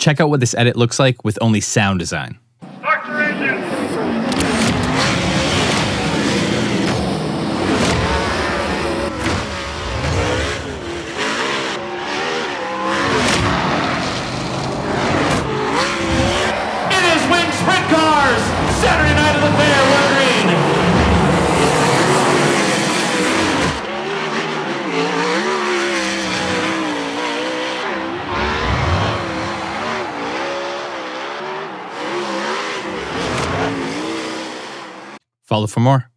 Check out what this edit looks like with only sound design. Start your engine! It is Wing Sprint Cars! Saturday night at the fair, Will Green! Follow for more.